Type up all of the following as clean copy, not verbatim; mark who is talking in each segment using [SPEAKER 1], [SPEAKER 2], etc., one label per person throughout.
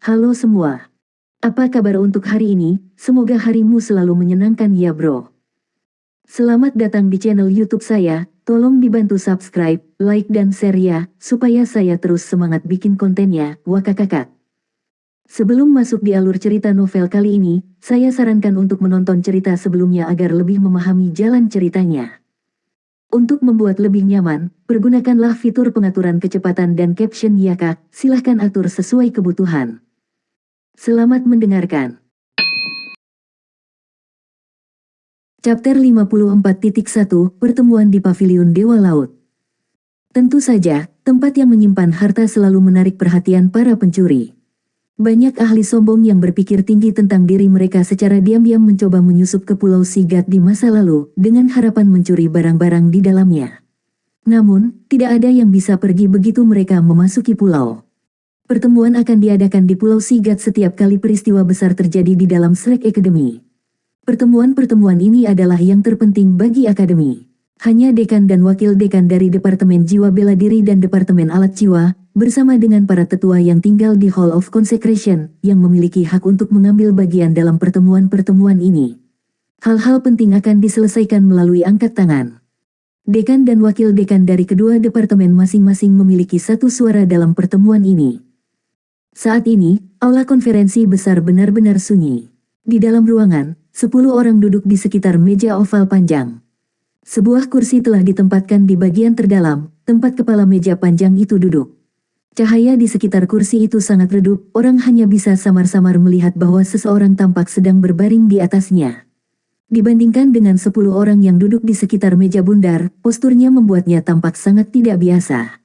[SPEAKER 1] Halo semua. Apa kabar untuk hari ini? Semoga harimu selalu menyenangkan ya bro. Selamat datang di channel YouTube saya. Tolong dibantu subscribe, like dan share ya, supaya saya terus semangat bikin kontennya. Wakakakak. Sebelum masuk di alur cerita novel kali ini, saya sarankan untuk menonton cerita sebelumnya agar lebih memahami jalan ceritanya. Untuk membuat lebih nyaman, pergunakanlah fitur pengaturan kecepatan dan caption ya kak. Silahkan atur sesuai kebutuhan. Selamat mendengarkan. Chapter 54.1 Pertemuan di Paviliun Dewa Laut. Tentu saja, tempat yang menyimpan harta selalu menarik perhatian para pencuri. Banyak ahli sombong yang berpikir tinggi tentang diri mereka secara diam-diam mencoba menyusup ke Pulau Sigat di masa lalu, dengan harapan mencuri barang-barang di dalamnya. Namun, tidak ada yang bisa pergi begitu mereka memasuki pulau. Pertemuan akan diadakan di Pulau Sigat setiap kali peristiwa besar terjadi di dalam Shrek Academy. Pertemuan-pertemuan ini adalah yang terpenting bagi Akademi. Hanya dekan dan wakil dekan dari Departemen Jiwa Bela Diri dan Departemen Alat Jiwa, bersama dengan para tetua yang tinggal di Hall of Consecration, yang memiliki hak untuk mengambil bagian dalam pertemuan-pertemuan ini. Hal-hal penting akan diselesaikan melalui angkat tangan. Dekan dan wakil dekan dari kedua departemen masing-masing memiliki satu suara dalam pertemuan ini. Saat ini, aula konferensi besar benar-benar sunyi. Di dalam ruangan, 10 orang duduk di sekitar meja oval panjang. Sebuah kursi telah ditempatkan di bagian terdalam, tempat kepala meja panjang itu duduk. Cahaya di sekitar kursi itu sangat redup, orang hanya bisa samar-samar melihat bahwa seseorang tampak sedang berbaring di atasnya. Dibandingkan dengan 10 orang yang duduk di sekitar meja bundar, posturnya membuatnya tampak sangat tidak biasa.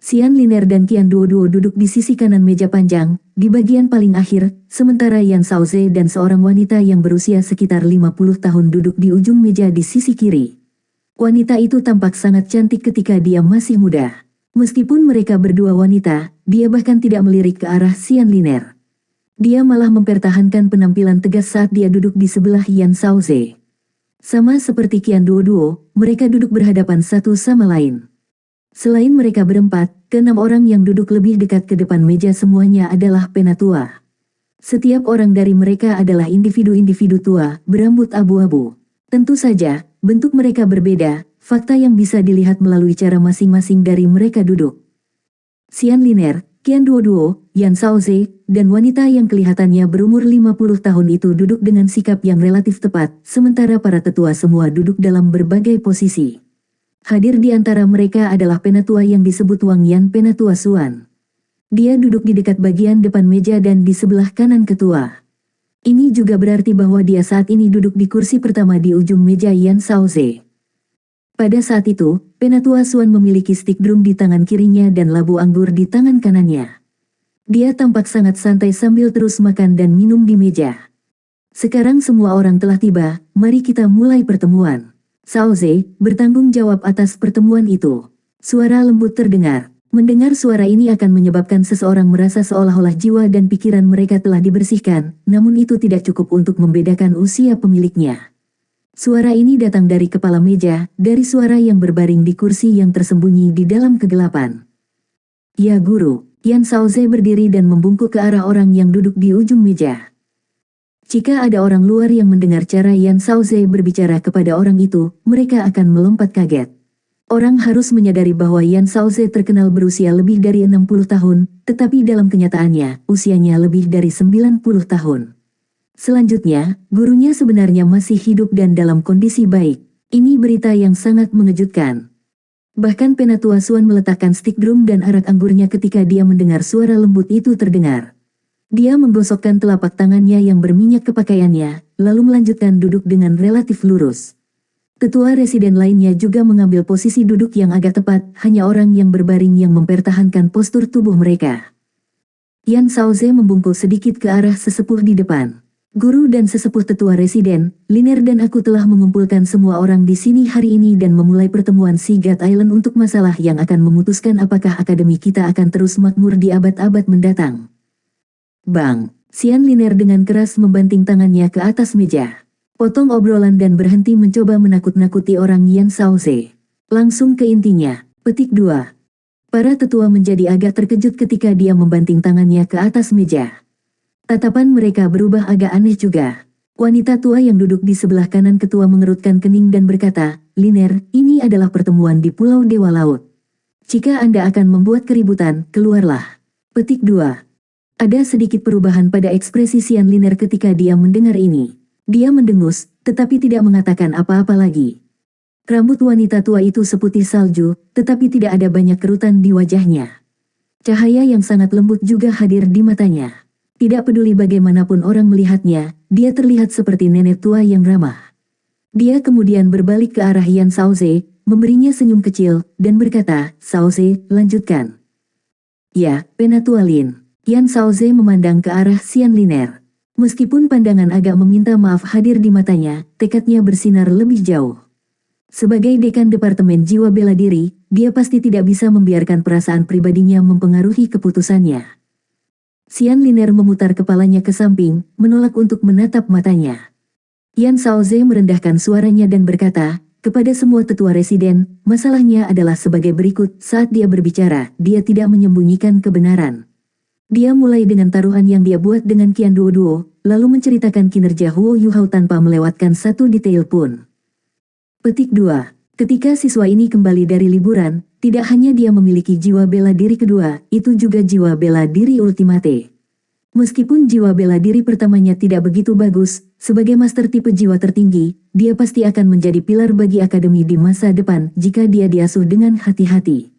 [SPEAKER 1] Xian Liner dan Qian Duoduo duduk di sisi kanan meja panjang, di bagian paling akhir, sementara Yan Shaoze dan seorang wanita yang berusia sekitar 50 tahun duduk di ujung meja di sisi kiri. Wanita itu tampak sangat cantik ketika dia masih muda. Meskipun mereka berdua wanita, dia bahkan tidak melirik ke arah Xian Liner. Dia malah mempertahankan penampilan tegas saat dia duduk di sebelah Yan Shaoze. Sama seperti Qian Duoduo, mereka duduk berhadapan satu sama lain. Selain mereka berempat, keenam orang yang duduk lebih dekat ke depan meja semuanya adalah penatua. Setiap orang dari mereka adalah individu-individu tua, berambut abu-abu. Tentu saja, bentuk mereka berbeda, fakta yang bisa dilihat melalui cara masing-masing dari mereka duduk. Xian Liner, Qian Duoduo, Yan Shaoze, dan wanita yang kelihatannya berumur 50 tahun itu duduk dengan sikap yang relatif tepat, sementara para tetua semua duduk dalam berbagai posisi. Hadir di antara mereka adalah penatua yang disebut Wang Yan Penatua Suan. Dia duduk di dekat bagian depan meja dan di sebelah kanan ketua. Ini juga berarti bahwa dia saat ini duduk di kursi pertama di ujung meja Yan Shaoze. Pada saat itu, Penatua Suan memiliki stik drum di tangan kirinya dan labu anggur di tangan kanannya. Dia tampak sangat santai sambil terus makan dan minum di meja. Sekarang semua orang telah tiba, mari kita mulai pertemuan. Shaoze bertanggung jawab atas pertemuan itu. Suara lembut terdengar. Mendengar suara ini akan menyebabkan seseorang merasa seolah-olah jiwa dan pikiran mereka telah dibersihkan, namun itu tidak cukup untuk membedakan usia pemiliknya. Suara ini datang dari kepala meja, dari suara yang berbaring di kursi yang tersembunyi di dalam kegelapan. Ya guru, Yan Shaoze berdiri dan membungkuk ke arah orang yang duduk di ujung meja. Jika ada orang luar yang mendengar cara Yan Shaoze berbicara kepada orang itu, mereka akan melompat kaget. Orang harus menyadari bahwa Yan Shaoze terkenal berusia lebih dari 60 tahun, tetapi dalam kenyataannya, usianya lebih dari 90 tahun. Selanjutnya, gurunya sebenarnya masih hidup dan dalam kondisi baik. Ini berita yang sangat mengejutkan. Bahkan Penatua Suan meletakkan stik drum dan arak anggurnya ketika dia mendengar suara lembut itu terdengar. Dia menggosokkan telapak tangannya yang berminyak ke pakaiannya, lalu melanjutkan duduk dengan relatif lurus. Ketua residen lainnya juga mengambil posisi duduk yang agak tepat, hanya orang yang berbaring yang mempertahankan postur tubuh mereka. Yan Shaoze membungkuk sedikit ke arah sesepuh di depan. Guru dan sesepuh tetua residen, Liner dan aku telah mengumpulkan semua orang di sini hari ini dan memulai pertemuan Sigat Island untuk masalah yang akan memutuskan apakah akademi kita akan terus makmur di abad-abad mendatang. Bang, Xian Liner dengan keras membanting tangannya ke atas meja. Potong obrolan dan berhenti mencoba menakut-nakuti orang Yan Shaoze. Langsung ke intinya. Petik 2. Para tetua menjadi agak terkejut ketika dia membanting tangannya ke atas meja. Tatapan mereka berubah agak aneh juga. Wanita tua yang duduk di sebelah kanan ketua mengerutkan kening dan berkata, "Liner, ini adalah pertemuan di Pulau Dewa Laut. Jika Anda akan membuat keributan, keluarlah." Petik 2. Ada sedikit perubahan pada ekspresi Sian Liner ketika dia mendengar ini. Dia mendengus, tetapi tidak mengatakan apa-apa lagi. Rambut wanita tua itu seputih salju, tetapi tidak ada banyak kerutan di wajahnya. Cahaya yang sangat lembut juga hadir di matanya. Tidak peduli bagaimanapun orang melihatnya, dia terlihat seperti nenek tua yang ramah. Dia kemudian berbalik ke arah Yan Shaoze, memberinya senyum kecil, dan berkata, "Shaoze, lanjutkan." "Ya, Penatua Lin." Yan Shaoze memandang ke arah Sian Liner. Meskipun pandangan agak meminta maaf hadir di matanya, tekadnya bersinar lebih jauh. Sebagai dekan Departemen Jiwa Bela Diri, dia pasti tidak bisa membiarkan perasaan pribadinya mempengaruhi keputusannya. Sian Liner memutar kepalanya ke samping, menolak untuk menatap matanya. Yan Shaoze merendahkan suaranya dan berkata, "Kepada semua tetua residen, masalahnya adalah sebagai berikut." Saat dia berbicara, dia tidak menyembunyikan kebenaran. Dia mulai dengan taruhan yang dia buat dengan Qian Duo, lalu menceritakan kinerja Huo Yuhao tanpa melewatkan satu detail pun. Petik 2. Ketika siswa ini kembali dari liburan, tidak hanya dia memiliki jiwa bela diri kedua, itu juga jiwa bela diri ultimate. Meskipun jiwa bela diri pertamanya tidak begitu bagus, sebagai master tipe jiwa tertinggi, dia pasti akan menjadi pilar bagi akademi di masa depan jika dia diasuh dengan hati-hati.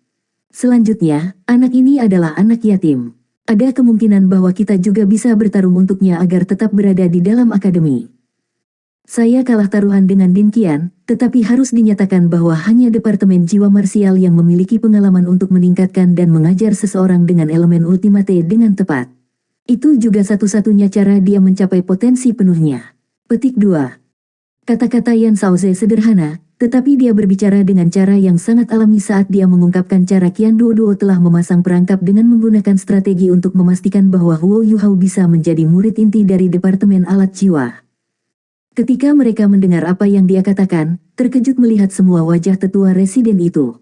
[SPEAKER 1] Selanjutnya, anak ini adalah anak yatim. Ada kemungkinan bahwa kita juga bisa bertarung untuknya agar tetap berada di dalam akademi. Saya kalah taruhan dengan Din Qian, tetapi harus dinyatakan bahwa hanya Departemen Jiwa Marsial yang memiliki pengalaman untuk meningkatkan dan mengajar seseorang dengan elemen ultimate dengan tepat. Itu juga satu-satunya cara dia mencapai potensi penuhnya. Petik 2. Kata-kata Yan Shaoze sederhana, tetapi dia berbicara dengan cara yang sangat alami saat dia mengungkapkan cara Qian Duo telah memasang perangkap dengan menggunakan strategi untuk memastikan bahwa Huo Yuhao bisa menjadi murid inti dari Departemen Alat Jiwa. Ketika mereka mendengar apa yang dia katakan, terkejut melihat semua wajah tetua residen itu.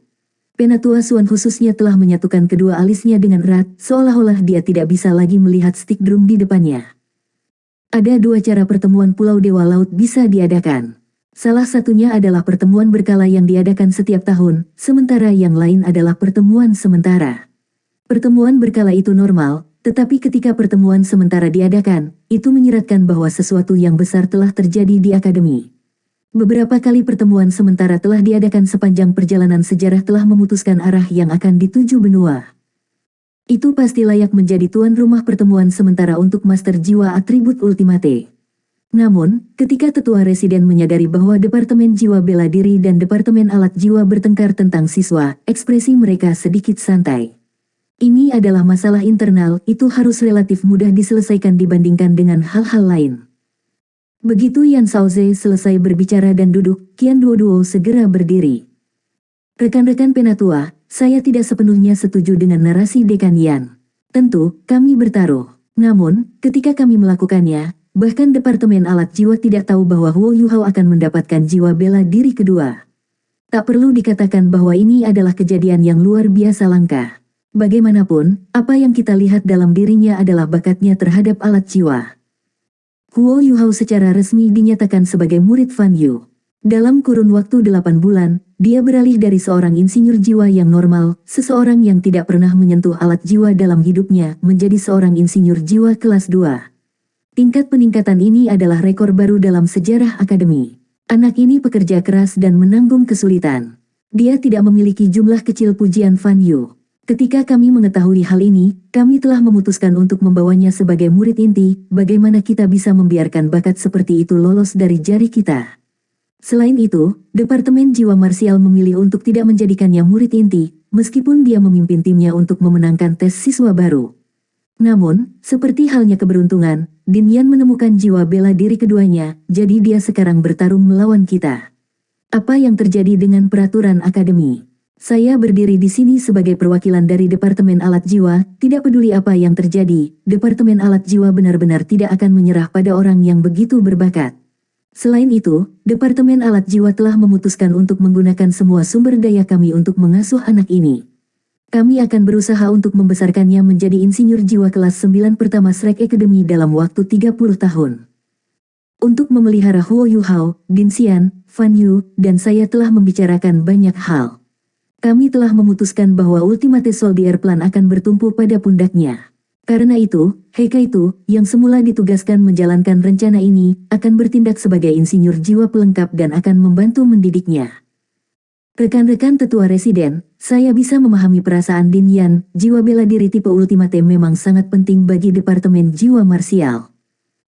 [SPEAKER 1] Penatua Suan khususnya telah menyatukan kedua alisnya dengan erat, seolah-olah dia tidak bisa lagi melihat stick drum di depannya. Ada dua cara pertemuan Pulau Dewa Laut bisa diadakan. Salah satunya adalah pertemuan berkala yang diadakan setiap tahun, sementara yang lain adalah pertemuan sementara. Pertemuan berkala itu normal, tetapi ketika pertemuan sementara diadakan, itu menyiratkan bahwa sesuatu yang besar telah terjadi di akademi. Beberapa kali pertemuan sementara telah diadakan sepanjang perjalanan sejarah telah memutuskan arah yang akan dituju benua. Itu pasti layak menjadi tuan rumah pertemuan sementara untuk Master Jiwa Atribut Ultimate. Namun, ketika tetua residen menyadari bahwa Departemen Jiwa Bela Diri dan Departemen Alat Jiwa bertengkar tentang siswa, ekspresi mereka sedikit santai. Ini adalah masalah internal, itu harus relatif mudah diselesaikan dibandingkan dengan hal-hal lain. Begitu Yan Shaoze selesai berbicara dan duduk, Qian Duo segera berdiri. "Rekan-rekan Penatua, saya tidak sepenuhnya setuju dengan narasi Dekan Yan. Tentu, kami bertaruh. Namun, ketika kami melakukannya, bahkan Departemen Alat Jiwa tidak tahu bahwa Huo Yuhao akan mendapatkan jiwa bela diri kedua. Tak perlu dikatakan bahwa ini adalah kejadian yang luar biasa langka. Bagaimanapun, apa yang kita lihat dalam dirinya adalah bakatnya terhadap alat jiwa." Huo Yuhao secara resmi dinyatakan sebagai murid Fan Yu. Dalam kurun waktu 8 bulan, dia beralih dari seorang insinyur jiwa yang normal, seseorang yang tidak pernah menyentuh alat jiwa dalam hidupnya, menjadi seorang insinyur jiwa kelas 2. Tingkat peningkatan ini adalah rekor baru dalam sejarah akademi. Anak ini pekerja keras dan menanggung kesulitan. Dia tidak memiliki jumlah kecil pujian Fan Yu. Ketika kami mengetahui hal ini, kami telah memutuskan untuk membawanya sebagai murid inti. Bagaimana kita bisa membiarkan bakat seperti itu lolos dari jari kita? Selain itu, Departemen Jiwa Marsial memilih untuk tidak menjadikannya murid inti, meskipun dia memimpin timnya untuk memenangkan tes siswa baru. Namun, seperti halnya keberuntungan, Din Yan menemukan jiwa bela diri keduanya, jadi dia sekarang bertarung melawan kita. Apa yang terjadi dengan peraturan akademi? Saya berdiri di sini sebagai perwakilan dari Departemen Alat Jiwa, tidak peduli apa yang terjadi, Departemen Alat Jiwa benar-benar tidak akan menyerah pada orang yang begitu berbakat. Selain itu, Departemen Alat Jiwa telah memutuskan untuk menggunakan semua sumber daya kami untuk mengasuh anak ini. Kami akan berusaha untuk membesarkannya menjadi insinyur jiwa kelas 9 pertama Shrek Academy dalam waktu 30 tahun. Untuk memelihara Huo Yuhao, Din Xian, Fan Yu, dan saya telah membicarakan banyak hal. Kami telah memutuskan bahwa Ultimate Soldier Plan akan bertumpu pada pundaknya. Karena itu, Heikaitu, yang semula ditugaskan menjalankan rencana ini, akan bertindak sebagai insinyur jiwa pelengkap dan akan membantu mendidiknya. Rekan-rekan tetua residen, saya bisa memahami perasaan Din Yan, jiwa bela diri tipe Ultimate memang sangat penting bagi Departemen Jiwa Marsial.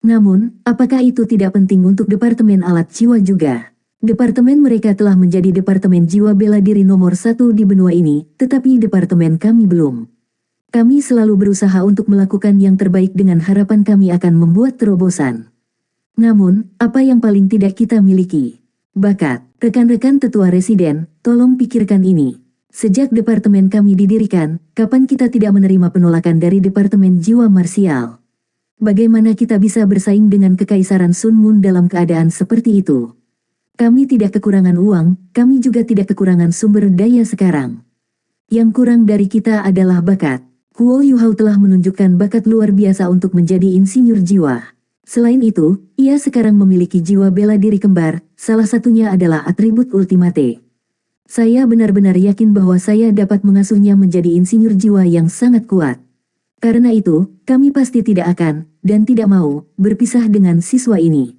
[SPEAKER 1] Namun, apakah itu tidak penting untuk Departemen Alat Jiwa juga? Departemen mereka telah menjadi Departemen Jiwa Bela Diri nomor 1 di benua ini, tetapi departemen kami belum. Kami selalu berusaha untuk melakukan yang terbaik dengan harapan kami akan membuat terobosan. Namun, apa yang paling tidak kita miliki? Bakat. Rekan-rekan tetua residen, tolong pikirkan ini. Sejak departemen kami didirikan, kapan kita tidak menerima penolakan dari Departemen Jiwa Marsial? Bagaimana kita bisa bersaing dengan Kekaisaran Sun Moon dalam keadaan seperti itu? Kami tidak kekurangan uang, kami juga tidak kekurangan sumber daya sekarang. Yang kurang dari kita adalah bakat. Huo Yuhao telah menunjukkan bakat luar biasa untuk menjadi insinyur jiwa. Selain itu, ia sekarang memiliki jiwa bela diri kembar, salah satunya adalah atribut Ultimate. Saya benar-benar yakin bahwa saya dapat mengasuhnya menjadi insinyur jiwa yang sangat kuat. Karena itu, kami pasti tidak akan, dan tidak mau, berpisah dengan siswa ini.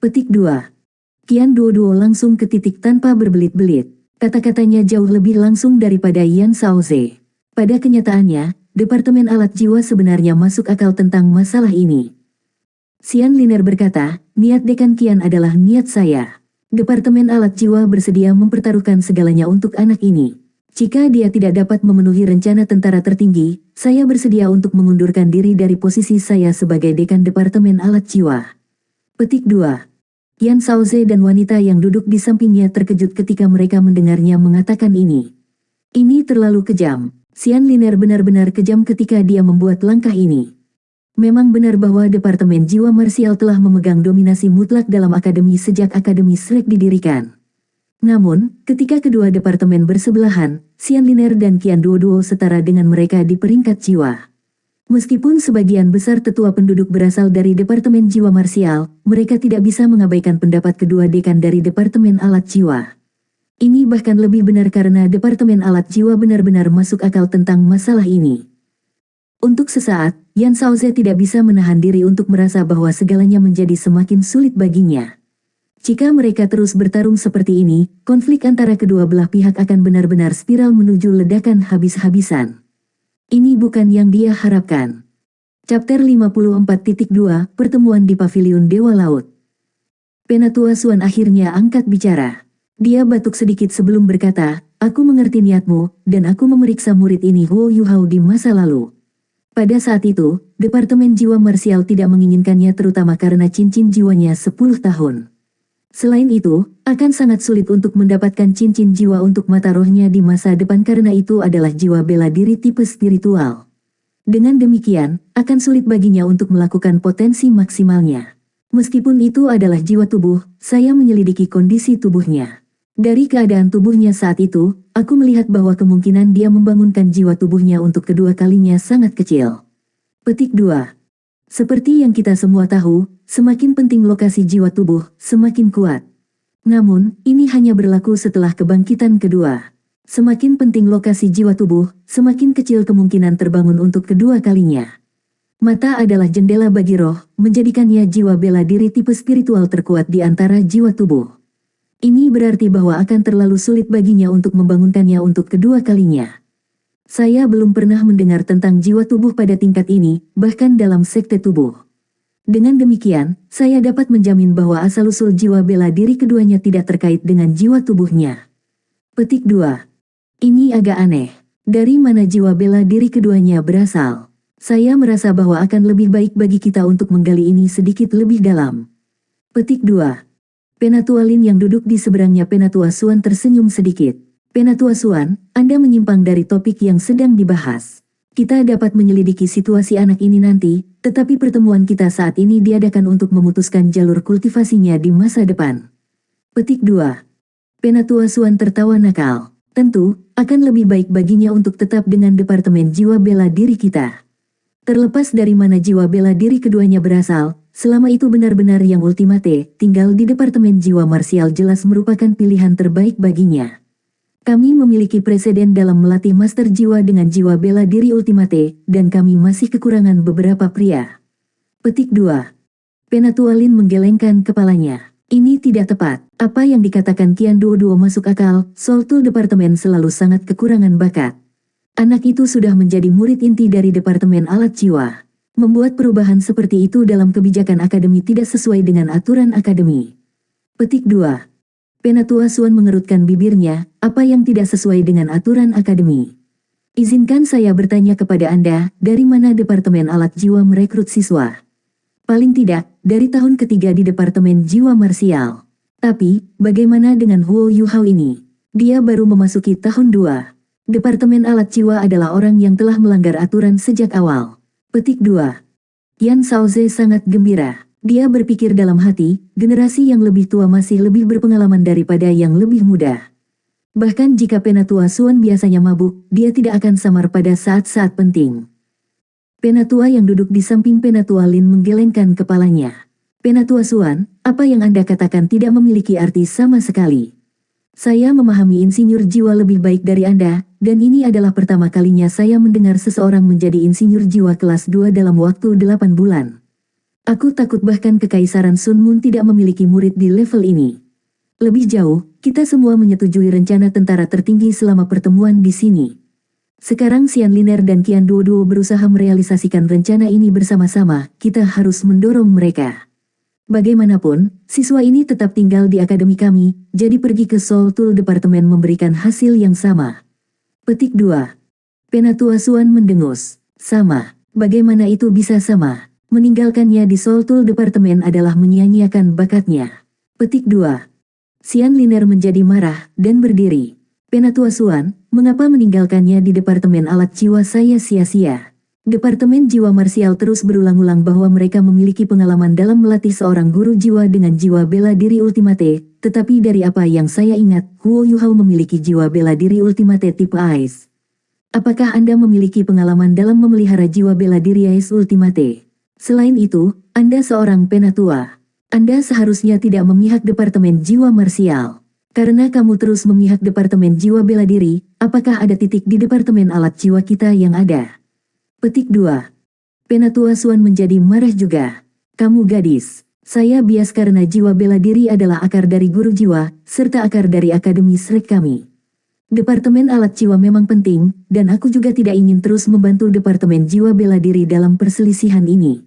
[SPEAKER 1] Petik 2. Qian Duoduo langsung ke titik tanpa berbelit-belit. Kata-katanya jauh lebih langsung daripada Yan Shaoze. Pada kenyataannya, Departemen Alat Jiwa sebenarnya masuk akal tentang masalah ini. Xian Liner berkata, niat Dekan Qian adalah niat saya. Departemen Alat Jiwa bersedia mempertaruhkan segalanya untuk anak ini. Jika dia tidak dapat memenuhi rencana tentara tertinggi, saya bersedia untuk mengundurkan diri dari posisi saya sebagai Dekan Departemen Alat Jiwa. Petik 2. Yan Shaoze dan wanita yang duduk di sampingnya terkejut ketika mereka mendengarnya mengatakan ini. Ini terlalu kejam. Xian Liner benar-benar kejam ketika dia membuat langkah ini. Memang benar bahwa Departemen Jiwa Marsial telah memegang dominasi mutlak dalam akademi sejak Akademi Shrek didirikan. Namun, ketika kedua departemen bersebelahan, Xian Liner dan Qian Duoduo setara dengan mereka di peringkat jiwa. Meskipun sebagian besar tetua penduduk berasal dari Departemen Jiwa Marsial, mereka tidak bisa mengabaikan pendapat kedua dekan dari Departemen Alat Jiwa. Ini bahkan lebih benar karena Departemen Alat Jiwa benar-benar masuk akal tentang masalah ini. Untuk sesaat, Yan Shaoze tidak bisa menahan diri untuk merasa bahwa segalanya menjadi semakin sulit baginya. Jika mereka terus bertarung seperti ini, konflik antara kedua belah pihak akan benar-benar spiral menuju ledakan habis-habisan. Ini bukan yang dia harapkan. Chapter 54.2 Pertemuan di Paviliun Dewa Laut. Penatua Xuan akhirnya angkat bicara. Dia batuk sedikit sebelum berkata, aku mengerti niatmu, dan aku memeriksa murid ini Huo Yuhao di masa lalu. Pada saat itu, Departemen Jiwa Marsial tidak menginginkannya terutama karena cincin jiwanya 10 tahun. Selain itu, akan sangat sulit untuk mendapatkan cincin jiwa untuk mata rohnya di masa depan karena itu adalah jiwa bela diri tipe spiritual. Dengan demikian, akan sulit baginya untuk melakukan potensi maksimalnya. Meskipun itu adalah jiwa tubuh, saya menyelidiki kondisi tubuhnya. Dari keadaan tubuhnya saat itu, aku melihat bahwa kemungkinan dia membangunkan jiwa tubuhnya untuk kedua kalinya sangat kecil. Petik 2. Seperti yang kita semua tahu, semakin penting lokasi jiwa tubuh, semakin kuat. Namun, ini hanya berlaku setelah kebangkitan kedua. Semakin penting lokasi jiwa tubuh, semakin kecil kemungkinan terbangun untuk kedua kalinya. Mata adalah jendela bagi roh, menjadikannya jiwa bela diri tipe spiritual terkuat di antara jiwa tubuh. Ini berarti bahwa akan terlalu sulit baginya untuk membangunkannya untuk kedua kalinya. Saya belum pernah mendengar tentang jiwa tubuh pada tingkat ini, bahkan dalam sekte tubuh. Dengan demikian, saya dapat menjamin bahwa asal-usul jiwa bela diri keduanya tidak terkait dengan jiwa tubuhnya. Petik 2. Ini agak aneh. Dari mana jiwa bela diri keduanya berasal? Saya merasa bahwa akan lebih baik bagi kita untuk menggali ini sedikit lebih dalam. Petik 2. Penatua Lin yang duduk di seberangnya Penatua Xuan tersenyum sedikit. Penatua Xuan, Anda menyimpang dari topik yang sedang dibahas. Kita dapat menyelidiki situasi anak ini nanti, tetapi pertemuan kita saat ini diadakan untuk memutuskan jalur kultivasinya di masa depan. Petik 2. Penatua Xuan tertawa nakal. Tentu, akan lebih baik baginya untuk tetap dengan Departemen Jiwa Bela Diri kita. Terlepas dari mana jiwa bela diri keduanya berasal, selama itu benar-benar yang ultimate, tinggal di Departemen Jiwa Marsial jelas merupakan pilihan terbaik baginya. Kami memiliki preseden dalam melatih master jiwa dengan jiwa bela diri ultimate, dan kami masih kekurangan beberapa pria. Petik 2. Penatua Lin menggelengkan kepalanya. Ini tidak tepat. Apa yang dikatakan Qian Duo masuk akal, Soltul Departemen selalu sangat kekurangan bakat. Anak itu sudah menjadi murid inti dari Departemen Alat Jiwa. Membuat perubahan seperti itu dalam kebijakan akademi tidak sesuai dengan aturan akademi. Petik 2. Penatua Suan mengerutkan bibirnya, apa yang tidak sesuai dengan aturan akademi. Izinkan saya bertanya kepada Anda, dari mana Departemen Alat Jiwa merekrut siswa? Paling tidak, dari tahun ketiga di Departemen Jiwa Marsial. Tapi, bagaimana dengan Huo Yuhao ini? Dia baru memasuki tahun 2. Departemen Alat Jiwa adalah orang yang telah melanggar aturan sejak awal. Petik 2. Yan Shaoze sangat gembira. Dia berpikir dalam hati, generasi yang lebih tua masih lebih berpengalaman daripada yang lebih muda. Bahkan jika Penatua Suan biasanya mabuk, dia tidak akan samar pada saat-saat penting. Penatua yang duduk di samping Penatua Lin menggelengkan kepalanya. Penatua Suan, apa yang Anda katakan tidak memiliki arti sama sekali. Saya memahami insinyur jiwa lebih baik dari Anda, dan ini adalah pertama kalinya saya mendengar seseorang menjadi insinyur jiwa kelas 2 dalam waktu 8 bulan. Aku takut bahkan Kekaisaran Sun Moon tidak memiliki murid di level ini. Lebih jauh, kita semua menyetujui rencana tentara tertinggi selama pertemuan di sini. Sekarang Xian Liner dan Qian Duo berusaha merealisasikan rencana ini bersama-sama, kita harus mendorong mereka. Bagaimanapun, siswa ini tetap tinggal di akademi kami, jadi pergi ke Soltul Departemen memberikan hasil yang sama. Petik 2. Penatua Suan mendengus. Sama. Bagaimana itu bisa sama? Meninggalkannya di Soltul Departemen adalah menyia-nyiakan bakatnya. Petik 2. Xian Liner menjadi marah, dan berdiri. Penatua Suan, mengapa meninggalkannya di Departemen Alat Jiwa saya sia-sia? Departemen Jiwa Marsial terus berulang-ulang bahwa mereka memiliki pengalaman dalam melatih seorang guru jiwa dengan jiwa bela diri ultimate, tetapi dari apa yang saya ingat, Huo Yuhao memiliki jiwa bela diri ultimate tipe Ice. Apakah Anda memiliki pengalaman dalam memelihara jiwa bela diri Ice ultimate? Selain itu, Anda seorang penatua. Anda seharusnya tidak memihak Departemen Jiwa Marsial. Karena kamu terus memihak Departemen Jiwa Bela Diri, apakah ada titik di Departemen Alat Jiwa kita yang ada? Petik 2. Penatua Suan menjadi marah juga. Kamu gadis. Saya bias karena jiwa bela diri adalah akar dari guru jiwa, serta akar dari akademi Shrek kami. Departemen Alat Jiwa memang penting, dan aku juga tidak ingin terus membantu Departemen Jiwa Bela Diri dalam perselisihan ini.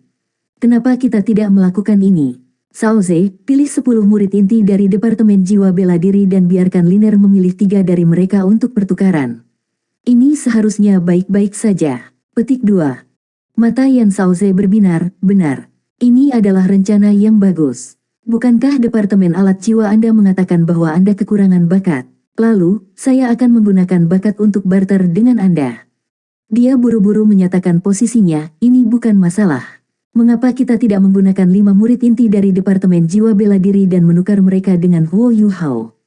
[SPEAKER 1] Kenapa kita tidak melakukan ini? Shaoze, pilih 10 murid inti dari Departemen Jiwa Bela Diri dan biarkan Liner memilih 3 dari mereka untuk pertukaran. Ini seharusnya baik-baik saja. Petik 2. Mata Yan Shaoze berbinar, benar. Ini adalah rencana yang bagus. Bukankah Departemen Alat Jiwa Anda mengatakan bahwa Anda kekurangan bakat? Lalu, saya akan menggunakan bakat untuk barter dengan Anda. Dia buru-buru menyatakan posisinya, ini bukan masalah. Mengapa kita tidak menggunakan 5 murid inti dari Departemen Jiwa Bela Diri dan menukar mereka dengan Huo Yuhao?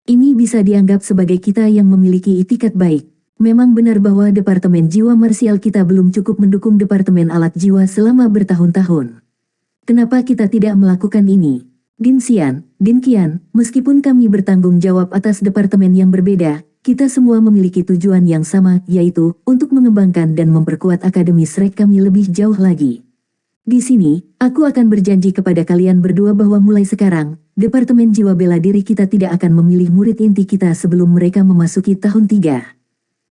[SPEAKER 1] Ini bisa dianggap sebagai kita yang memiliki itikat baik. Memang benar bahwa Departemen Jiwa Marsial kita belum cukup mendukung Departemen Alat Jiwa selama bertahun-tahun. Kenapa kita tidak melakukan ini? Din Xian, Din Qian, meskipun kami bertanggung jawab atas departemen yang berbeda, kita semua memiliki tujuan yang sama, yaitu untuk mengembangkan dan memperkuat Akademi Shrek kami lebih jauh lagi. Di sini, aku akan berjanji kepada kalian berdua bahwa mulai sekarang, Departemen Jiwa Bela Diri kita tidak akan memilih murid inti kita sebelum mereka memasuki tahun 3.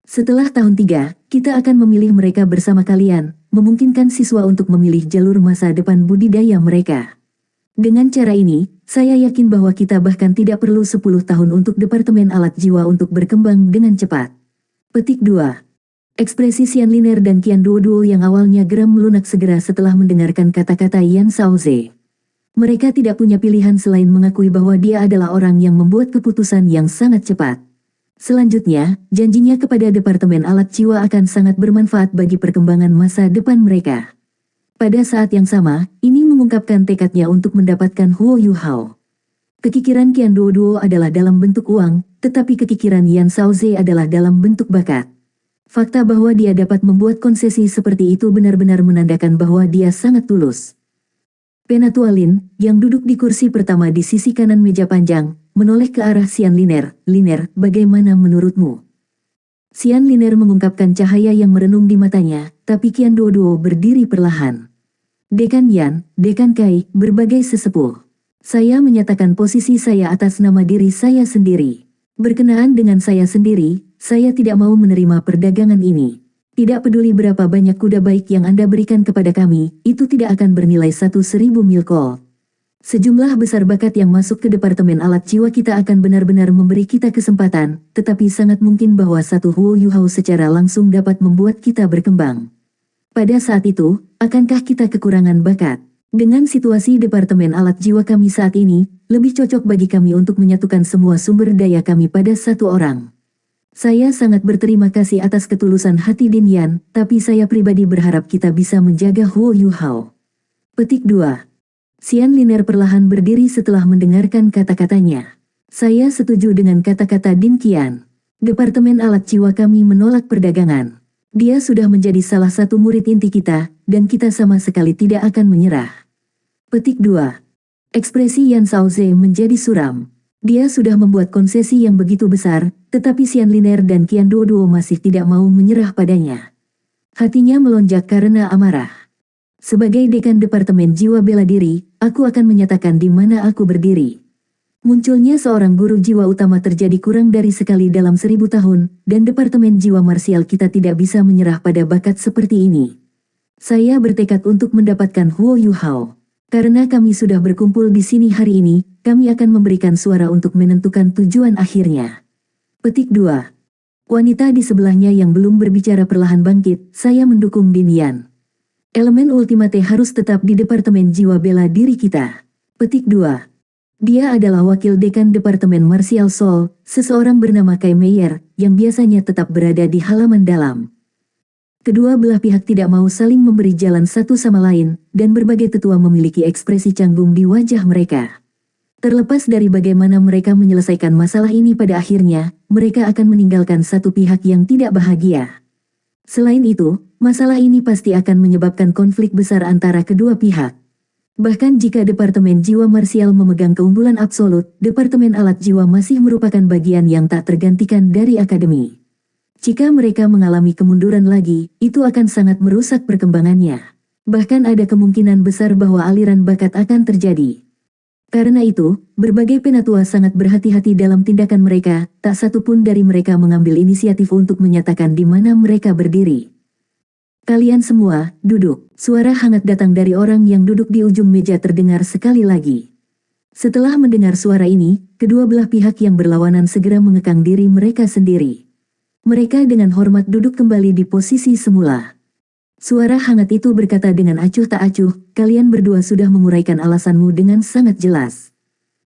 [SPEAKER 1] Setelah tahun 3, kita akan memilih mereka bersama kalian, memungkinkan siswa untuk memilih jalur masa depan budidaya mereka. Dengan cara ini, saya yakin bahwa kita bahkan tidak perlu 10 tahun untuk Departemen Alat Jiwa untuk berkembang dengan cepat. Petik 2. Ekspresi Xian Liner dan Qian Duo yang awalnya geram melunak segera setelah mendengarkan kata-kata Yan Shaoze. Mereka tidak punya pilihan selain mengakui bahwa dia adalah orang yang membuat keputusan yang sangat cepat. Selanjutnya, janjinya kepada Departemen Alat Jiwa akan sangat bermanfaat bagi perkembangan masa depan mereka. Pada saat yang sama, ini mengungkapkan tekadnya untuk mendapatkan Huo Yuhao. Kekikiran Qian Duoduo adalah dalam bentuk uang, tetapi kekikiran Yan Shaoze adalah dalam bentuk bakat. Fakta bahwa dia dapat membuat konsesi seperti itu benar-benar menandakan bahwa dia sangat tulus. Penatua Lin, yang duduk di kursi pertama di sisi kanan meja panjang, menoleh ke arah Xian Liner. Liner, bagaimana menurutmu? Xian Liner mengungkapkan cahaya yang merenung di matanya, tapi Qian Duoduo berdiri perlahan. Dekan Yan, Dekan Kai, berbagai sesepuh. Saya menyatakan posisi saya atas nama diri saya sendiri. Berkenaan dengan saya sendiri, saya tidak mau menerima perdagangan ini. Tidak peduli berapa banyak kuda baik yang Anda berikan kepada kami, itu tidak akan bernilai 1.000 mil gold. Sejumlah besar bakat yang masuk ke Departemen Alat Jiwa kita akan benar-benar memberi kita kesempatan, tetapi sangat mungkin bahwa satu Huo Yuhao secara langsung dapat membuat kita berkembang. Pada saat itu, akankah kita kekurangan bakat? Dengan situasi Departemen Alat Jiwa kami saat ini, lebih cocok bagi kami untuk menyatukan semua sumber daya kami pada satu orang. Saya sangat berterima kasih atas ketulusan hati Din Yan, tapi saya pribadi berharap kita bisa menjaga Huo Yuhao. Petik 2. Xian Liner perlahan berdiri setelah mendengarkan kata-katanya. Saya setuju dengan kata-kata Din Qian. Departemen Alat Jiwa kami menolak perdagangan. Dia sudah menjadi salah satu murid inti kita, dan kita sama sekali tidak akan menyerah. Petik 2. Ekspresi Yan Shaoze menjadi suram. Dia sudah membuat konsesi yang begitu besar, tetapi Xian Liner dan Qian Duoduo masih tidak mau menyerah padanya. Hatinya melonjak karena amarah. Sebagai dekan Departemen Jiwa Bela Diri, aku akan menyatakan di mana aku berdiri. Munculnya seorang guru jiwa utama terjadi kurang dari sekali dalam 1000 tahun, dan Departemen Jiwa Marsial kita tidak bisa menyerah pada bakat seperti ini. Saya bertekad untuk mendapatkan Huo Yuhao. Karena kami sudah berkumpul di sini hari ini, kami akan memberikan suara untuk menentukan tujuan akhirnya. Petik 2. Wanita di sebelahnya yang belum berbicara perlahan bangkit, saya mendukung Din Yan. Elemen ultimate harus tetap di Departemen Jiwa Bela Diri kita. Petik 2. Dia adalah wakil dekan Departemen Martial Soul, seseorang bernama Kai Meier, yang biasanya tetap berada di halaman dalam. Kedua belah pihak tidak mau saling memberi jalan satu sama lain, dan berbagai tetua memiliki ekspresi canggung di wajah mereka. Terlepas dari bagaimana mereka menyelesaikan masalah ini pada akhirnya, mereka akan meninggalkan satu pihak yang tidak bahagia. Selain itu, masalah ini pasti akan menyebabkan konflik besar antara kedua pihak. Bahkan jika Departemen Jiwa Marsial memegang keunggulan absolut, Departemen Alat Jiwa masih merupakan bagian yang tak tergantikan dari Akademi. Jika mereka mengalami kemunduran lagi, itu akan sangat merusak perkembangannya. Bahkan ada kemungkinan besar bahwa aliran bakat akan terjadi. Karena itu, berbagai penatua sangat berhati-hati dalam tindakan mereka, tak satu pun dari mereka mengambil inisiatif untuk menyatakan di mana mereka berdiri. Kalian semua, duduk. Suara hangat datang dari orang yang duduk di ujung meja terdengar sekali lagi. Setelah mendengar suara ini, kedua belah pihak yang berlawanan segera mengekang diri mereka sendiri. Mereka dengan hormat duduk kembali di posisi semula. Suara hangat itu berkata dengan acuh tak acuh, kalian berdua sudah menguraikan alasanmu dengan sangat jelas.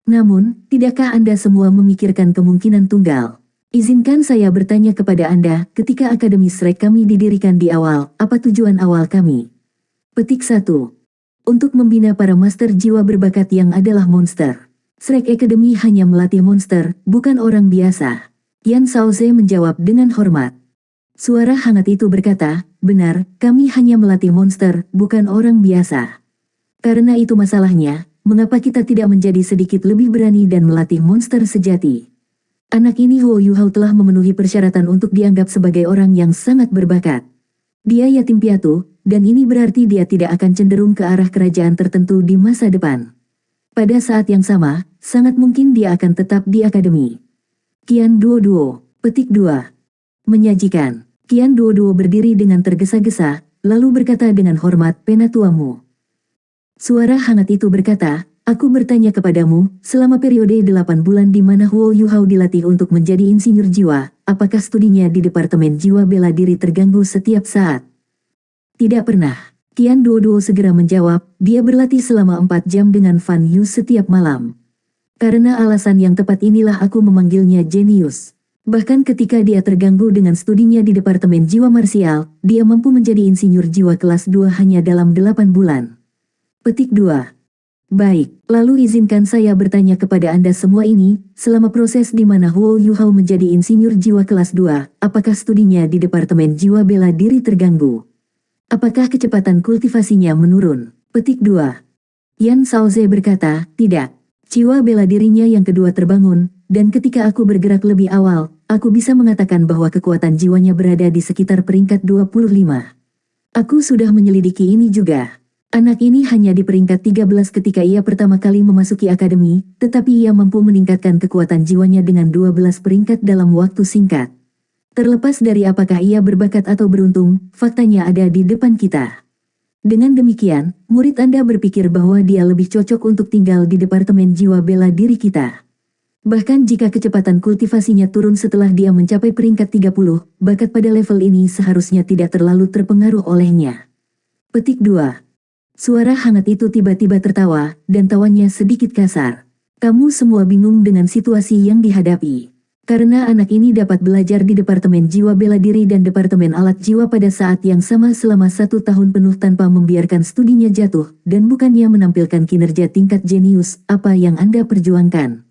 [SPEAKER 1] Namun, tidakkah Anda semua memikirkan kemungkinan tunggal? Izinkan saya bertanya kepada Anda, ketika Akademi Shrek kami didirikan di awal, apa tujuan awal kami? Petik 1. Untuk membina para master jiwa berbakat yang adalah monster. Shrek Academy hanya melatih monster, bukan orang biasa. Yan Shaoze menjawab dengan hormat. Suara hangat itu berkata, benar, kami hanya melatih monster, bukan orang biasa. Karena itu masalahnya, mengapa kita tidak menjadi sedikit lebih berani dan melatih monster sejati? Anak ini Huo Yuhao telah memenuhi persyaratan untuk dianggap sebagai orang yang sangat berbakat. Dia yatim piatu, dan ini berarti dia tidak akan cenderung ke arah kerajaan tertentu di masa depan. Pada saat yang sama, sangat mungkin dia akan tetap di akademi. Qian Duoduo, petik 2. Menyajikan. Qian Duoduo berdiri dengan tergesa-gesa, lalu berkata dengan hormat, penatuamu. Suara hangat itu berkata, aku bertanya kepadamu, selama periode 8 bulan di mana Huo Yuhao dilatih untuk menjadi insinyur jiwa, apakah studinya di Departemen Jiwa Bela Diri terganggu setiap saat? Tidak pernah. Qian Duoduo segera menjawab, dia berlatih selama 4 jam dengan Fan Yu setiap malam. Karena alasan yang tepat inilah aku memanggilnya jenius. Bahkan ketika dia terganggu dengan studinya di Departemen Jiwa Marsial, dia mampu menjadi insinyur jiwa kelas 2 hanya dalam 8 bulan. Petik 2. Baik, lalu izinkan saya bertanya kepada Anda semua ini, selama proses di mana Huo Yuhao menjadi insinyur jiwa kelas 2, apakah studinya di Departemen Jiwa Bela Diri terganggu? Apakah kecepatan kultivasinya menurun? Petik 2. Yan Shaoze berkata, tidak. Jiwa bela dirinya yang kedua terbangun, dan ketika aku bergerak lebih awal, aku bisa mengatakan bahwa kekuatan jiwanya berada di sekitar peringkat 25. Aku sudah menyelidiki ini juga. Anak ini hanya di peringkat 13 ketika ia pertama kali memasuki akademi, tetapi ia mampu meningkatkan kekuatan jiwanya dengan 12 peringkat dalam waktu singkat. Terlepas dari apakah ia berbakat atau beruntung, faktanya ada di depan kita. Dengan demikian, murid Anda berpikir bahwa dia lebih cocok untuk tinggal di Departemen Jiwa Bela Diri kita. Bahkan jika kecepatan kultivasinya turun setelah dia mencapai peringkat 30, bakat pada level ini seharusnya tidak terlalu terpengaruh olehnya. Petik 2. Suara hangat itu tiba-tiba tertawa, dan tawanya sedikit kasar. Kamu semua bingung dengan situasi yang dihadapi. Karena anak ini dapat belajar di Departemen Jiwa Bela Diri dan Departemen Alat Jiwa pada saat yang sama selama 1 tahun penuh tanpa membiarkan studinya jatuh, dan bukannya menampilkan kinerja tingkat jenius, apa yang Anda perjuangkan.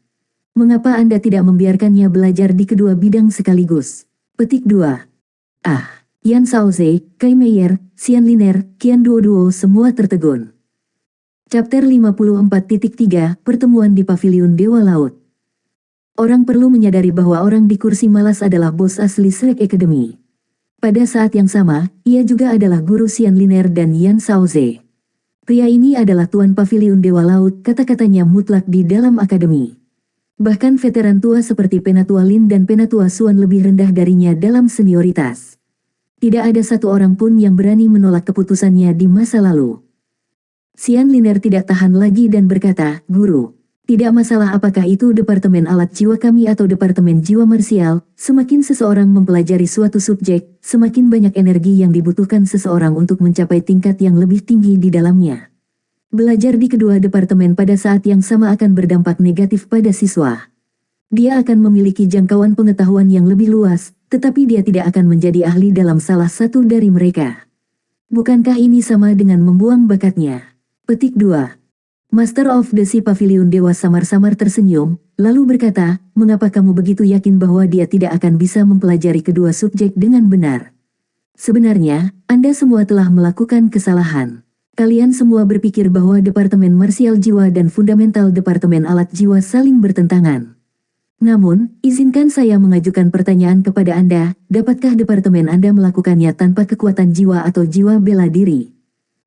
[SPEAKER 1] Mengapa Anda tidak membiarkannya belajar di kedua bidang sekaligus? Petik 2. Yan Shaoze, Kai Meier, Xian Liner, Qian Duoduo semua tertegun. Chapter 54.3 Pertemuan di Paviliun Dewa Laut. Orang perlu menyadari bahwa orang di kursi malas adalah bos asli Shrek Academy. Pada saat yang sama, ia juga adalah guru Xian Liner dan Yan Shaoze. Pria ini adalah tuan Paviliun Dewa Laut, kata-katanya mutlak di dalam akademi. Bahkan veteran tua seperti Penatua Lin dan Penatua Suan lebih rendah darinya dalam senioritas. Tidak ada satu orang pun yang berani menolak keputusannya di masa lalu. Xian Liner tidak tahan lagi dan berkata, Guru, tidak masalah apakah itu Departemen Alat Jiwa kami atau Departemen Jiwa Marsial, semakin seseorang mempelajari suatu subjek, semakin banyak energi yang dibutuhkan seseorang untuk mencapai tingkat yang lebih tinggi di dalamnya. Belajar di kedua departemen pada saat yang sama akan berdampak negatif pada siswa. Dia akan memiliki jangkauan pengetahuan yang lebih luas, tetapi dia tidak akan menjadi ahli dalam salah satu dari mereka. Bukankah ini sama dengan membuang bakatnya? Petik 2. Master of the Sea Pavilion Dewa samar-samar tersenyum, lalu berkata, mengapa kamu begitu yakin bahwa dia tidak akan bisa mempelajari kedua subjek dengan benar? Sebenarnya, Anda semua telah melakukan kesalahan. Kalian semua berpikir bahwa Departemen Marsial Jiwa dan Fundamental Departemen Alat Jiwa saling bertentangan. Namun, izinkan saya mengajukan pertanyaan kepada Anda, dapatkah Departemen Anda melakukannya tanpa kekuatan jiwa atau jiwa bela diri?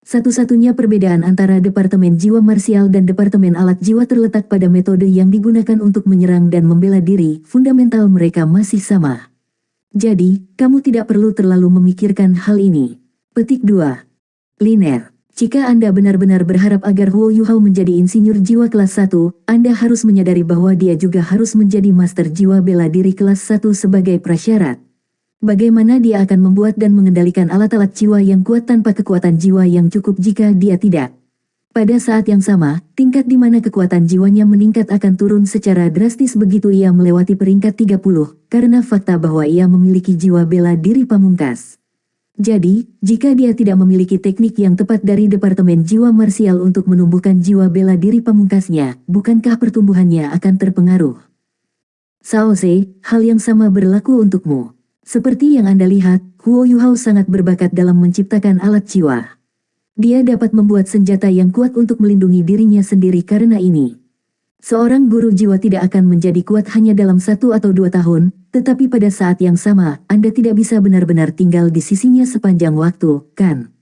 [SPEAKER 1] Satu-satunya perbedaan antara Departemen Jiwa Marsial dan Departemen Alat Jiwa terletak pada metode yang digunakan untuk menyerang dan membela diri, fundamental mereka masih sama. Jadi, kamu tidak perlu terlalu memikirkan hal ini. Petik 2. Liner. Jika Anda benar-benar berharap agar Huo Yuhao menjadi insinyur jiwa kelas 1, Anda harus menyadari bahwa dia juga harus menjadi master jiwa bela diri kelas 1 sebagai prasyarat. Bagaimana dia akan membuat dan mengendalikan alat-alat jiwa yang kuat tanpa kekuatan jiwa yang cukup jika dia tidak? Pada saat yang sama, tingkat di mana kekuatan jiwanya meningkat akan turun secara drastis begitu ia melewati peringkat 30, karena fakta bahwa ia memiliki jiwa bela diri pamungkas. Jadi, jika dia tidak memiliki teknik yang tepat dari Departemen Jiwa Marsial untuk menumbuhkan jiwa bela diri pamungkasnya, bukankah pertumbuhannya akan terpengaruh? Shaoze, hal yang sama berlaku untukmu. Seperti yang Anda lihat, Huo Yuhao sangat berbakat dalam menciptakan alat jiwa. Dia dapat membuat senjata yang kuat untuk melindungi dirinya sendiri karena ini. Seorang guru jiwa tidak akan menjadi kuat hanya dalam 1 atau 2 tahun, tetapi pada saat yang sama, Anda tidak bisa benar-benar tinggal di sisinya sepanjang waktu, kan?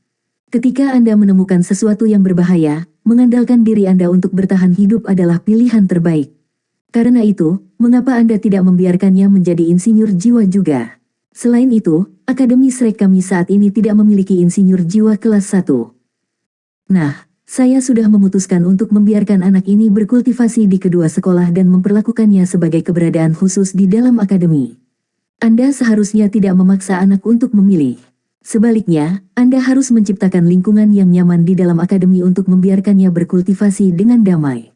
[SPEAKER 1] Ketika Anda menemukan sesuatu yang berbahaya, mengandalkan diri Anda untuk bertahan hidup adalah pilihan terbaik. Karena itu, mengapa Anda tidak membiarkannya menjadi insinyur jiwa juga? Selain itu, Akademi Shrek kami saat ini tidak memiliki insinyur jiwa kelas 1. Nah, saya sudah memutuskan untuk membiarkan anak ini berkultivasi di kedua sekolah dan memperlakukannya sebagai keberadaan khusus di dalam akademi. Anda seharusnya tidak memaksa anak untuk memilih. Sebaliknya, Anda harus menciptakan lingkungan yang nyaman di dalam akademi untuk membiarkannya berkultivasi dengan damai.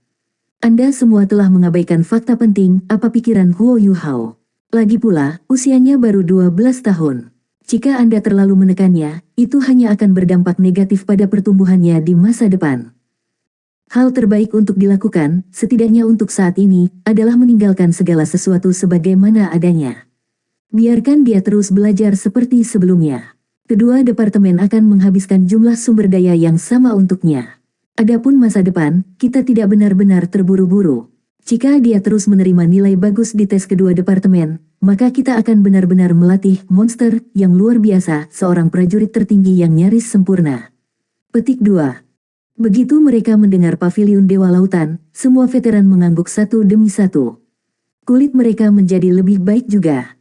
[SPEAKER 1] Anda semua telah mengabaikan fakta penting, apa pikiran Huo Yuhao. Lagi pula, usianya baru 12 tahun. Jika Anda terlalu menekannya, itu hanya akan berdampak negatif pada pertumbuhannya di masa depan. Hal terbaik untuk dilakukan, setidaknya untuk saat ini, adalah meninggalkan segala sesuatu sebagaimana adanya. Biarkan dia terus belajar seperti sebelumnya. Kedua departemen akan menghabiskan jumlah sumber daya yang sama untuknya. Adapun masa depan, kita tidak benar-benar terburu-buru. Jika dia terus menerima nilai bagus di tes kedua departemen, maka kita akan benar-benar melatih monster yang luar biasa, seorang prajurit tertinggi yang nyaris sempurna. Petik 2. Begitu mereka mendengar paviliun Dewa Lautan, semua veteran mengangguk satu demi satu. Kulit mereka menjadi lebih baik juga.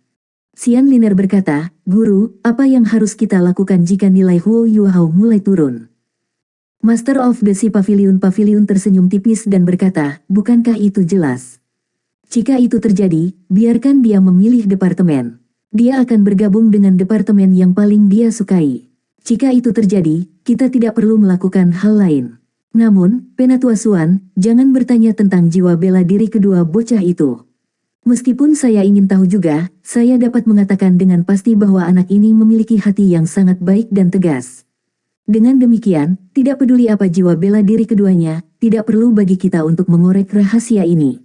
[SPEAKER 1] Xian Liner berkata, "Guru, apa yang harus kita lakukan jika nilai Huo Yuhao mulai turun?" Master of the Sea Pavilion tersenyum tipis dan berkata, "Bukankah itu jelas? Jika itu terjadi, biarkan dia memilih departemen. Dia akan bergabung dengan departemen yang paling dia sukai. Jika itu terjadi, kita tidak perlu melakukan hal lain." Namun, Penatua Suan, jangan bertanya tentang jiwa bela diri kedua bocah itu. Meskipun saya ingin tahu juga, saya dapat mengatakan dengan pasti bahwa anak ini memiliki hati yang sangat baik dan tegas. Dengan demikian, tidak peduli apa jiwa bela diri keduanya, tidak perlu bagi kita untuk mengorek rahasia ini.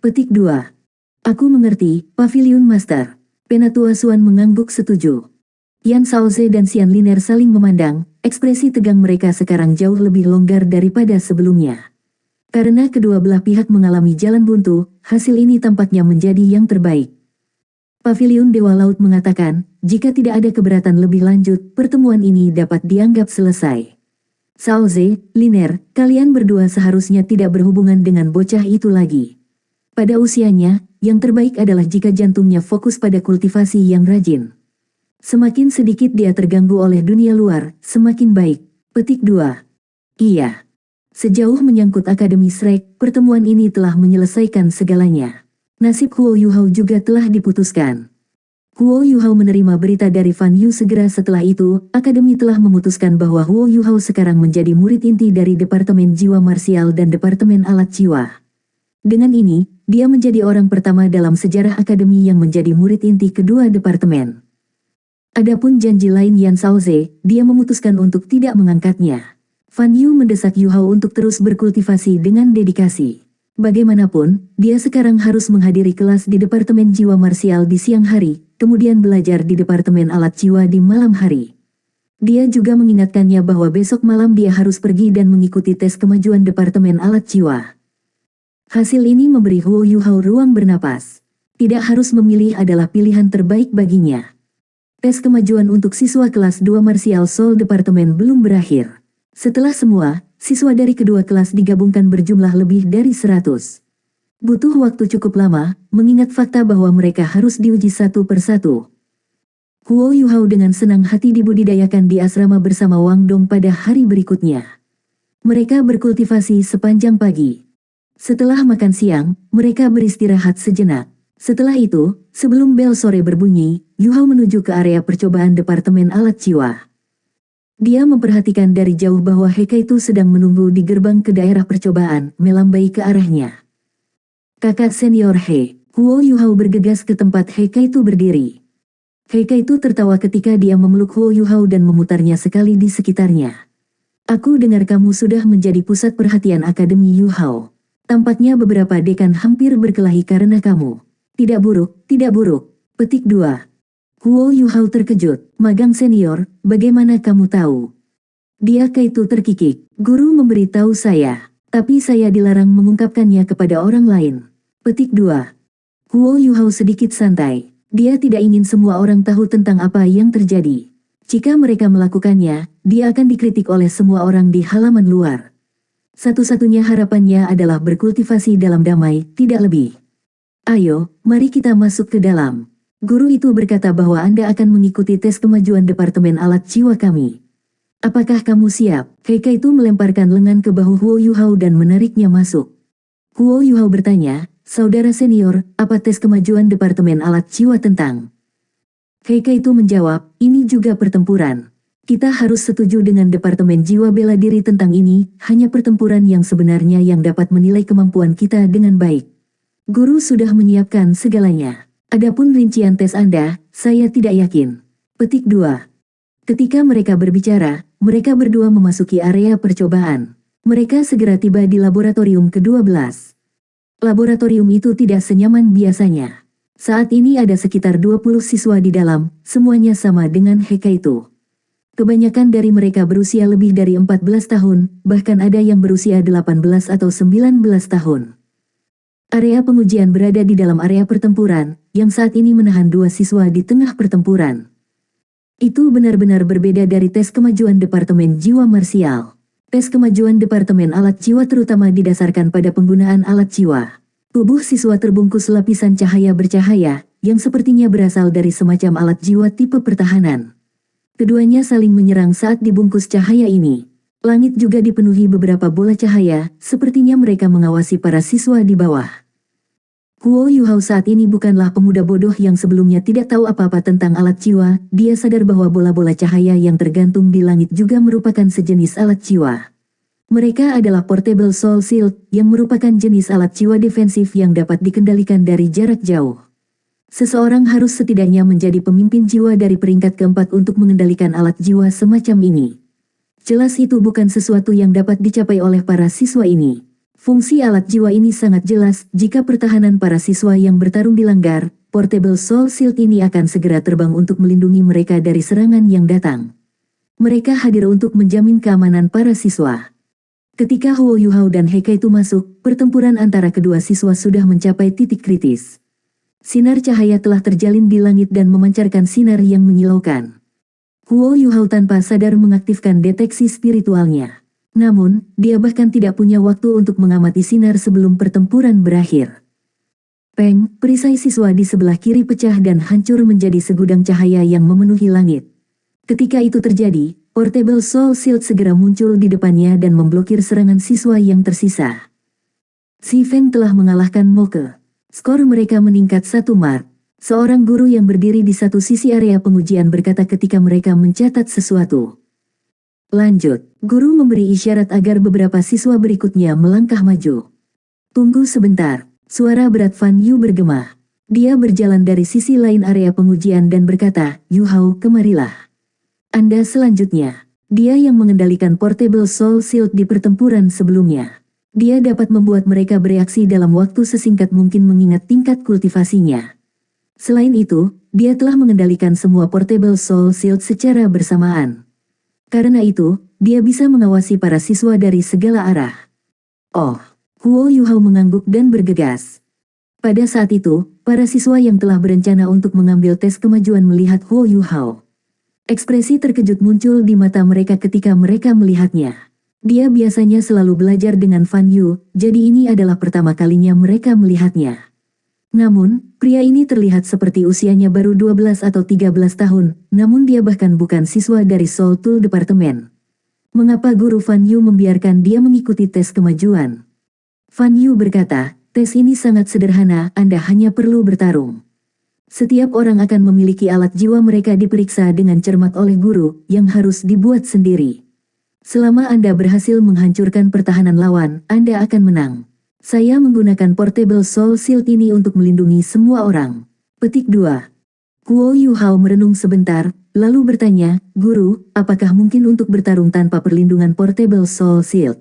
[SPEAKER 1] Petik 2. Aku mengerti, Pavilion Master. Penatua Suan mengangguk setuju. Yan Shaoze dan Xian Liner saling memandang, ekspresi tegang mereka sekarang jauh lebih longgar daripada sebelumnya. Karena kedua belah pihak mengalami jalan buntu, hasil ini tampaknya menjadi yang terbaik. Pavilion Dewa Laut mengatakan, jika tidak ada keberatan lebih lanjut, pertemuan ini dapat dianggap selesai. Shaoze, Liner, kalian berdua seharusnya tidak berhubungan dengan bocah itu lagi. Pada usianya, yang terbaik adalah jika jantungnya fokus pada kultivasi yang rajin. Semakin sedikit dia terganggu oleh dunia luar, semakin baik. Petik 2. Iya. Sejauh menyangkut Akademi Shrek, pertemuan ini telah menyelesaikan segalanya. Nasib Huo Yuhao juga telah diputuskan. Huo Yuhao menerima berita dari Fan Yu segera setelah itu, Akademi telah memutuskan bahwa Huo Yuhao sekarang menjadi murid inti dari Departemen Jiwa Marsial dan Departemen Alat Jiwa. Dengan ini, dia menjadi orang pertama dalam sejarah Akademi yang menjadi murid inti kedua departemen. Adapun janji lain Yan Shaoze, dia memutuskan untuk tidak mengangkatnya. Fan Yu mendesak Yu Hao untuk terus berkultivasi dengan dedikasi. Bagaimanapun, dia sekarang harus menghadiri kelas di Departemen Jiwa Marsial di siang hari, kemudian belajar di Departemen Alat Jiwa di malam hari. Dia juga mengingatkannya bahwa besok malam dia harus pergi dan mengikuti tes kemajuan Departemen Alat Jiwa. Hasil ini memberi Huo Yuhao ruang bernapas. Tidak harus memilih adalah pilihan terbaik baginya. Tes kemajuan untuk siswa kelas 2 Martial Soul Departemen belum berakhir. Setelah semua, siswa dari kedua kelas digabungkan berjumlah lebih dari 100. Butuh waktu cukup lama, mengingat fakta bahwa mereka harus diuji satu persatu. Huo Yuhao dengan senang hati dibudidayakan di asrama bersama Wang Dong pada hari berikutnya. Mereka berkultivasi sepanjang pagi. Setelah makan siang, mereka beristirahat sejenak. Setelah itu, sebelum bel sore berbunyi, Yu Hao menuju ke area percobaan Departemen Alat Jiwa. Dia memperhatikan dari jauh bahwa Hekaitu sedang menunggu di gerbang ke daerah percobaan, melambai ke arahnya. Kakak senior He, Huo Yu Hao bergegas ke tempat Hekaitu berdiri. Hekaitu tertawa ketika dia memeluk Huo Yu Hao dan memutarnya sekali di sekitarnya. Aku dengar kamu sudah menjadi pusat perhatian Akademi Yu Hao. Tampaknya beberapa dekan hampir berkelahi karena kamu. Tidak buruk, tidak buruk. Petik 2. Huo Yu Hao terkejut. Magang senior, bagaimana kamu tahu? Dia Kaitu terkikik. Guru memberitahu saya, tapi saya dilarang mengungkapkannya kepada orang lain. Petik 2. Huo Yu Hao sedikit santai. Dia tidak ingin semua orang tahu tentang apa yang terjadi. Jika mereka melakukannya, dia akan dikritik oleh semua orang di halaman luar. Satu-satunya harapannya adalah berkultivasi dalam damai, tidak lebih. Ayo, mari kita masuk ke dalam. Guru itu berkata bahwa Anda akan mengikuti tes kemajuan Departemen Alat Jiwa kami. Apakah kamu siap? Hekaitu melemparkan lengan ke bahu Huo Yu Hao dan menariknya masuk. Huo Yu Hao bertanya, saudara senior, apa tes kemajuan Departemen Alat Jiwa tentang? Hekaitu menjawab, ini juga pertempuran. Kita harus setuju dengan Departemen Jiwa Bela Diri tentang ini, hanya pertempuran yang sebenarnya yang dapat menilai kemampuan kita dengan baik. Guru sudah menyiapkan segalanya. Adapun rincian tes Anda, saya tidak yakin. Petik 2. Ketika mereka berbicara, mereka berdua memasuki area percobaan. Mereka segera tiba di laboratorium ke-12. Laboratorium itu tidak senyaman biasanya. Saat ini ada sekitar 20 siswa di dalam, semuanya sama dengan Hekaitu. Kebanyakan dari mereka berusia lebih dari 14 tahun, bahkan ada yang berusia 18 atau 19 tahun. Area pengujian berada di dalam area pertempuran, yang saat ini menahan 2 siswa di tengah pertempuran. Itu benar-benar berbeda dari tes kemajuan Departemen Jiwa Marsial. Tes kemajuan Departemen Alat Jiwa terutama didasarkan pada penggunaan alat jiwa. Tubuh siswa terbungkus lapisan cahaya bercahaya, yang sepertinya berasal dari semacam alat jiwa tipe pertahanan. Keduanya saling menyerang saat dibungkus cahaya ini. Langit juga dipenuhi beberapa bola cahaya, sepertinya mereka mengawasi para siswa di bawah. Huo Yuhao saat ini bukanlah pemuda bodoh yang sebelumnya tidak tahu apa-apa tentang alat jiwa, dia sadar bahwa bola-bola cahaya yang tergantung di langit juga merupakan sejenis alat jiwa. Mereka adalah Portable Soul Shield, yang merupakan jenis alat jiwa defensif yang dapat dikendalikan dari jarak jauh. Seseorang harus setidaknya menjadi pemimpin jiwa dari peringkat keempat untuk mengendalikan alat jiwa semacam ini. Jelas itu bukan sesuatu yang dapat dicapai oleh para siswa ini. Fungsi alat jiwa ini sangat jelas, jika pertahanan para siswa yang bertarung dilanggar, Portable Soul Shield ini akan segera terbang untuk melindungi mereka dari serangan yang datang. Mereka hadir untuk menjamin keamanan para siswa. Ketika Huo Yuhao dan Hekaitu masuk, pertempuran antara kedua siswa sudah mencapai titik kritis. Sinar cahaya telah terjalin di langit dan memancarkan sinar yang menyilaukan. Huo Yuhao tanpa sadar mengaktifkan deteksi spiritualnya. Namun, dia bahkan tidak punya waktu untuk mengamati sinar sebelum pertempuran berakhir. Peng, perisai siswa di sebelah kiri pecah dan hancur menjadi segudang cahaya yang memenuhi langit. Ketika itu terjadi, Portable Soul Shield segera muncul di depannya dan memblokir serangan siswa yang tersisa. Si Feng telah mengalahkan Moke. Skor mereka meningkat 1 mark. Seorang guru yang berdiri di satu sisi area pengujian berkata ketika mereka mencatat sesuatu. Lanjut, guru memberi isyarat agar beberapa siswa berikutnya melangkah maju. Tunggu sebentar, suara berat Fan Yu bergema. Dia berjalan dari sisi lain area pengujian dan berkata, Yuhao, kemarilah. Anda selanjutnya. Dia yang mengendalikan Portable Soul Shield di pertempuran sebelumnya. Dia dapat membuat mereka bereaksi dalam waktu sesingkat mungkin mengingat tingkat kultivasinya. Selain itu, dia telah mengendalikan semua Portable Soul Shield secara bersamaan. Karena itu, dia bisa mengawasi para siswa dari segala arah. Oh, Huo Yuhao mengangguk dan bergegas. Pada saat itu, para siswa yang telah berencana untuk mengambil tes kemajuan melihat Huo Yuhao. Ekspresi terkejut muncul di mata mereka ketika mereka melihatnya. Dia biasanya selalu belajar dengan Fan Yu, jadi ini adalah pertama kalinya mereka melihatnya. Namun, pria ini terlihat seperti usianya baru 12 atau 13 tahun, namun dia bahkan bukan siswa dari Soul Tool Departemen. Mengapa guru Fan Yu membiarkan dia mengikuti tes kemajuan? Fan Yu berkata, tes ini sangat sederhana, Anda hanya perlu bertarung. Setiap orang akan memiliki alat jiwa mereka diperiksa dengan cermat oleh guru, yang harus dibuat sendiri. Selama Anda berhasil menghancurkan pertahanan lawan, Anda akan menang. Saya menggunakan Portable Soul Shield ini untuk melindungi semua orang. Petik 2. Huo Yuhao merenung sebentar, lalu bertanya, Guru, apakah mungkin untuk bertarung tanpa perlindungan Portable Soul Shield?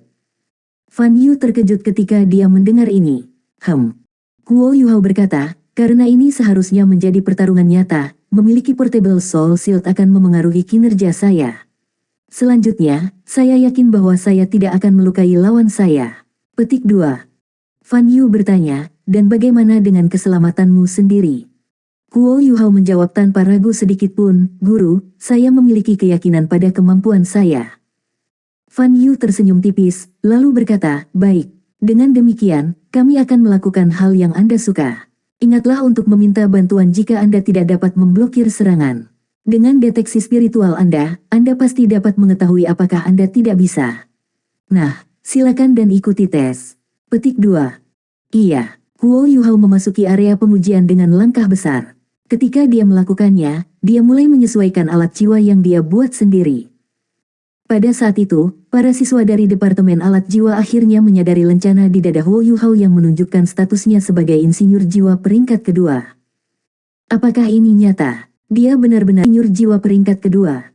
[SPEAKER 1] Fan Yu terkejut ketika dia mendengar ini. Huo Yuhao berkata, karena ini seharusnya menjadi pertarungan nyata, memiliki Portable Soul Shield akan memengaruhi kinerja saya. Selanjutnya, saya yakin bahwa saya tidak akan melukai lawan saya. Petik 2. Fan Yu bertanya, dan bagaimana dengan keselamatanmu sendiri? Huo Yuhao menjawab tanpa ragu sedikit pun, Guru, saya memiliki keyakinan pada kemampuan saya. Fan Yu tersenyum tipis, lalu berkata, baik, dengan demikian, kami akan melakukan hal yang Anda suka. Ingatlah untuk meminta bantuan jika Anda tidak dapat memblokir serangan. Dengan deteksi spiritual Anda pasti dapat mengetahui apakah Anda tidak bisa. Nah, silakan dan ikuti tes. Petik 2. Iya, Huo Yuhao memasuki area pengujian dengan langkah besar. Ketika dia melakukannya, dia mulai menyesuaikan alat jiwa yang dia buat sendiri. Pada saat itu, para siswa dari Departemen Alat Jiwa akhirnya menyadari lencana di dada Huo Yuhao yang menunjukkan statusnya sebagai insinyur jiwa peringkat kedua. Apakah ini nyata? Dia benar-benar insinyur jiwa peringkat kedua.